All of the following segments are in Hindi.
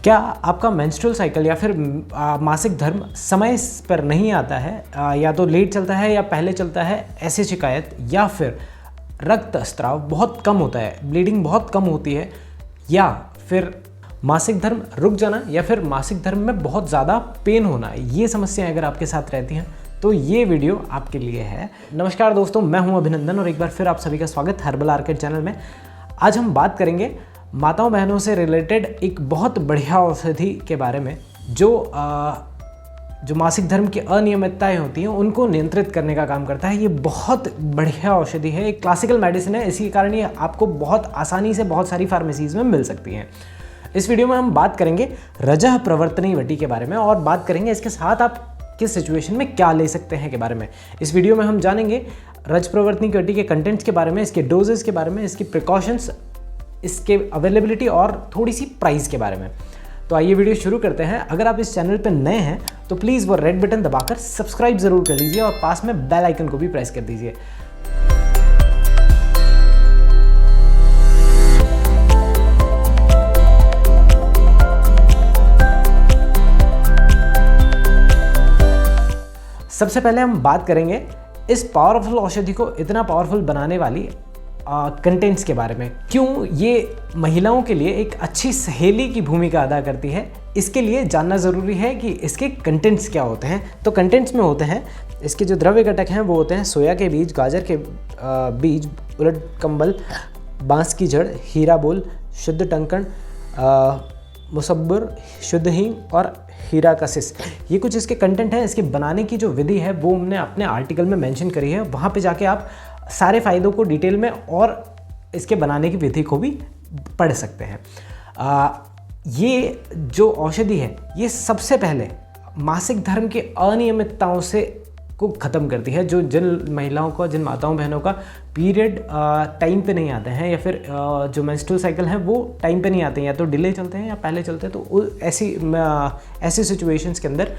क्या आपका मेंस्ट्रुअल साइकिल या फिर मासिक धर्म समय पर नहीं आता है, या तो लेट चलता है या पहले चलता है, ऐसी शिकायत, या फिर रक्तस्राव बहुत कम होता है, ब्लीडिंग बहुत कम होती है, या फिर मासिक धर्म रुक जाना, या फिर मासिक धर्म में बहुत ज़्यादा पेन होना, ये समस्याएं अगर आपके साथ रहती हैं तो ये वीडियो आपके लिए है। नमस्कार दोस्तों, मैं हूं अभिनंदन और एक बार फिर आप सभी का स्वागत हर्बल आर्केड चैनल में। आज हम बात करेंगे माताओं बहनों से रिलेटेड एक बहुत बढ़िया औषधि के बारे में जो मासिक धर्म की अनियमितताएं होती हैं उनको नियंत्रित करने का काम करता है। ये बहुत बढ़िया औषधि है, एक क्लासिकल मेडिसिन है, इसी कारण ये आपको बहुत आसानी से बहुत सारी फार्मेसीज में मिल सकती हैं। इस वीडियो में हम बात करेंगे रजः प्रवर्तनी वटी के बारे में और बात करेंगे इसके साथ आप किस सिचुएशन में क्या ले सकते हैं के बारे में। इस वीडियो में हम जानेंगे रज प्रवर्तनी वटी के कंटेंट्स के बारे में, इसके डोजेस के बारे में, इसकी प्रिकॉशंस, इसके अवेलेबिलिटी और थोड़ी सी प्राइस के बारे में। तो आइए वीडियो शुरू करते हैं। अगर आप इस चैनल पर नए हैं तो प्लीज़ वो रेड बटन दबाकर सब्सक्राइब ज़रूर कर लीजिए और पास में बेल आइकन को भी प्रेस कर दीजिए। सबसे पहले हम बात करेंगे इस पावरफुल औषधि को इतना पावरफुल बनाने वाली कंटेंट्स के बारे में। क्यों ये महिलाओं के लिए एक अच्छी सहेली की भूमिका अदा करती है, इसके लिए जानना ज़रूरी है कि इसके कंटेंट्स क्या होते हैं। तो कंटेंट्स में होते हैं इसके जो द्रव्य घटक हैं वो होते हैं सोया के बीज, गाजर के बीज, उड़द कंबल, बांस की जड़, हीरा बोल, शुद्ध टंकण, मुसब्बर, शुद्ध हींग और हीरा कसिस। ये कुछ इसके कंटेंट हैं। इसके बनाने की जो विधि है वो हमने अपने आर्टिकल में मेंशन करी है, वहाँ पे जाके आप सारे फ़ायदों को डिटेल में और इसके बनाने की विधि को भी पढ़ सकते हैं। ये जो औषधि है ये सबसे पहले मासिक धर्म की अनियमितताओं से को ख़त्म करती है। जिन महिलाओं को, जिन माताओं बहनों का पीरियड टाइम पे नहीं आते हैं या फिर जो मेंस्ट्रुअल साइकिल है वो टाइम पे नहीं आते हैं, या तो डिले चलते हैं या पहले चलते हैं, तो ऐसी सिचुएशंस के अंदर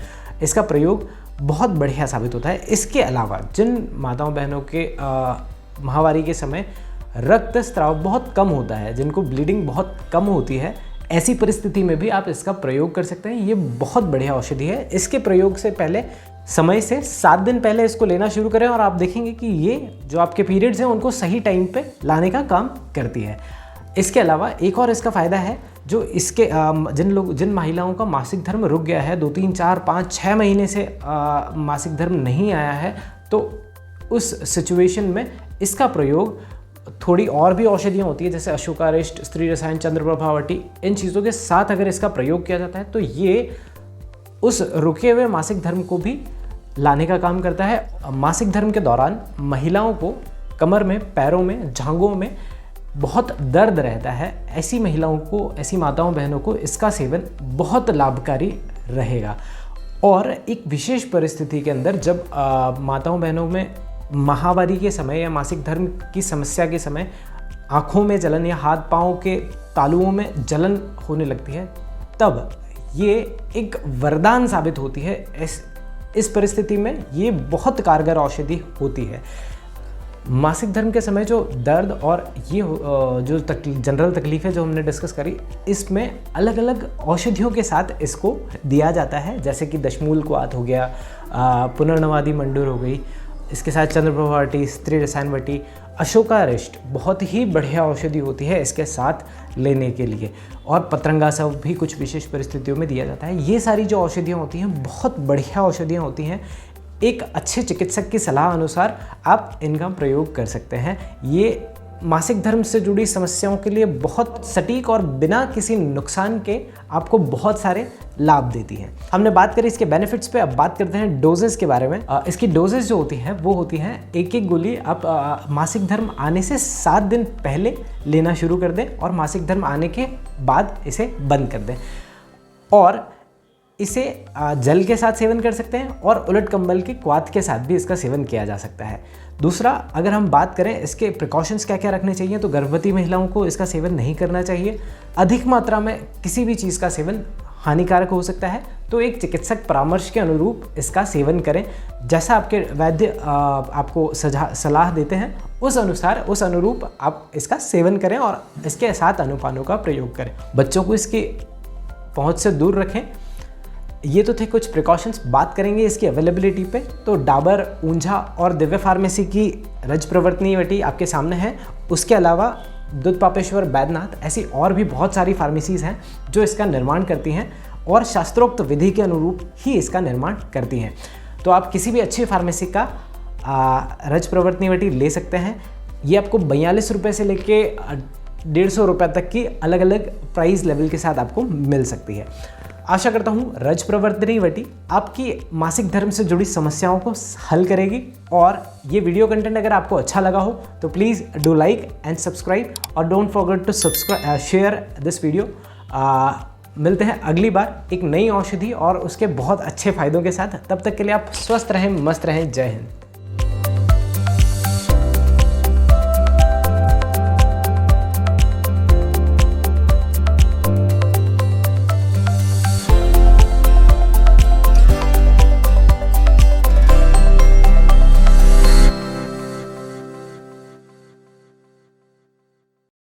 इसका प्रयोग बहुत बढ़िया साबित होता है। इसके अलावा जिन माताओं बहनों के माहवारी के समय रक्तस्राव बहुत कम होता है, जिनको ब्लीडिंग बहुत कम होती है, ऐसी परिस्थिति में भी आप इसका प्रयोग कर सकते हैं। ये बहुत बढ़िया औषधि है। इसके प्रयोग से पहले समय से 7 दिन पहले इसको लेना शुरू करें और आप देखेंगे कि ये जो आपके पीरियड्स हैं उनको सही टाइम पे लाने का काम करती है। इसके अलावा एक और इसका फ़ायदा है, जो इसके जिन महिलाओं का मासिक धर्म रुक गया है, 2, 3, 4, 5, 6 महीने से मासिक धर्म नहीं आया है, तो उस सिचुएशन में इसका प्रयोग थोड़ी और भी औषधियाँ होती है जैसे अशोकारिष्ट, स्त्री रसायन, चंद्रप्रभावटी, इन चीज़ों के साथ अगर इसका प्रयोग किया जाता है तो ये उस रुके हुए मासिक धर्म को भी लाने का काम करता है। मासिक धर्म के दौरान महिलाओं को कमर में, पैरों में, जांघों में बहुत दर्द रहता है। ऐसी महिलाओं को, ऐसी माताओं बहनों को इसका सेवन बहुत लाभकारी रहेगा। और एक विशेष परिस्थिति के अंदर जब माताओं बहनों में माहवारी के समय या मासिक धर्म की समस्या के समय आँखों में जलन या हाथ पाँव के तालुओं में जलन होने लगती है, तब ये एक वरदान साबित होती है। इस परिस्थिति में ये बहुत कारगर औषधि होती है। मासिक धर्म के समय जो दर्द और ये जो जनरल तकलीफ़ें जो हमने डिस्कस करी, इसमें अलग अलग औषधियों के साथ इसको दिया जाता है, जैसे कि दशमूल क्वाथ हो गया, पुनर्नवादी मंडूर हो गई, इसके साथ चंद्रप्रभावटी, स्त्री रसायन वटी, अशोकारिष्ट बहुत ही बढ़िया औषधि होती है इसके साथ लेने के लिए, और पतरंगा सब भी कुछ विशेष परिस्थितियों में दिया जाता है। ये सारी जो औषधियाँ होती हैं बहुत बढ़िया औषधियाँ होती हैं। एक अच्छे चिकित्सक की सलाह अनुसार आप इनका प्रयोग कर सकते हैं। ये मासिक धर्म से जुड़ी समस्याओं के लिए बहुत सटीक और बिना किसी नुकसान के आपको बहुत सारे लाभ देती है। हमने बात करी इसके बेनिफिट्स पे, अब बात करते हैं डोजेस के बारे में। इसकी डोजेस जो होती हैं वो होती हैं एक गोली आप मासिक धर्म आने से 7 दिन पहले लेना शुरू कर दें और मासिक धर्म आने के बाद इसे बंद कर दें। और इसे जल के साथ सेवन कर सकते हैं और उलट कंबल के क्वाथ के साथ भी इसका सेवन किया जा सकता है। दूसरा, अगर हम बात करें इसके प्रिकॉशंस क्या क्या रखने चाहिए, तो गर्भवती महिलाओं को इसका सेवन नहीं करना चाहिए। अधिक मात्रा में किसी भी चीज़ का सेवन हानिकारक हो सकता है, तो एक चिकित्सक परामर्श के अनुरूप इसका सेवन करें। जैसा आपके वैद्य आपको सलाह देते हैं उस अनुरूप आप इसका सेवन करें और इसके साथ अनुपानों का प्रयोग करें। बच्चों को इसकी पहुंच से दूर रखें। ये तो थे कुछ प्रिकॉशंस। बात करेंगे इसकी अवेलेबिलिटी पे, तो डाबर, ऊंझा और दिव्य फार्मेसी की रज प्रवर्तनी वटी आपके सामने है। उसके अलावा दूध पापेश्वर, बैद्यनाथ, ऐसी और भी बहुत सारी फार्मेसीज़ हैं जो इसका निर्माण करती हैं और शास्त्रोक्त विधि के अनुरूप ही इसका निर्माण करती हैं। तो आप किसी भी अच्छी फार्मेसी का रज प्रवर्तनी वटी ले सकते हैं। ये आपको 42 रुपये से लेके 150 रुपये तक की अलग अलग प्राइस लेवल के साथ आपको मिल सकती है। आशा करता हूँ रज प्रवर्तनी वटी आपकी मासिक धर्म से जुड़ी समस्याओं को हल करेगी। और ये वीडियो कंटेंट अगर आपको अच्छा लगा हो तो please do like and subscribe और don't forget to share this video. मिलते हैं अगली बार एक नई औषधि और उसके बहुत अच्छे फ़ायदों के साथ। तब तक के लिए आप स्वस्थ रहें, मस्त रहें। जय हिंद।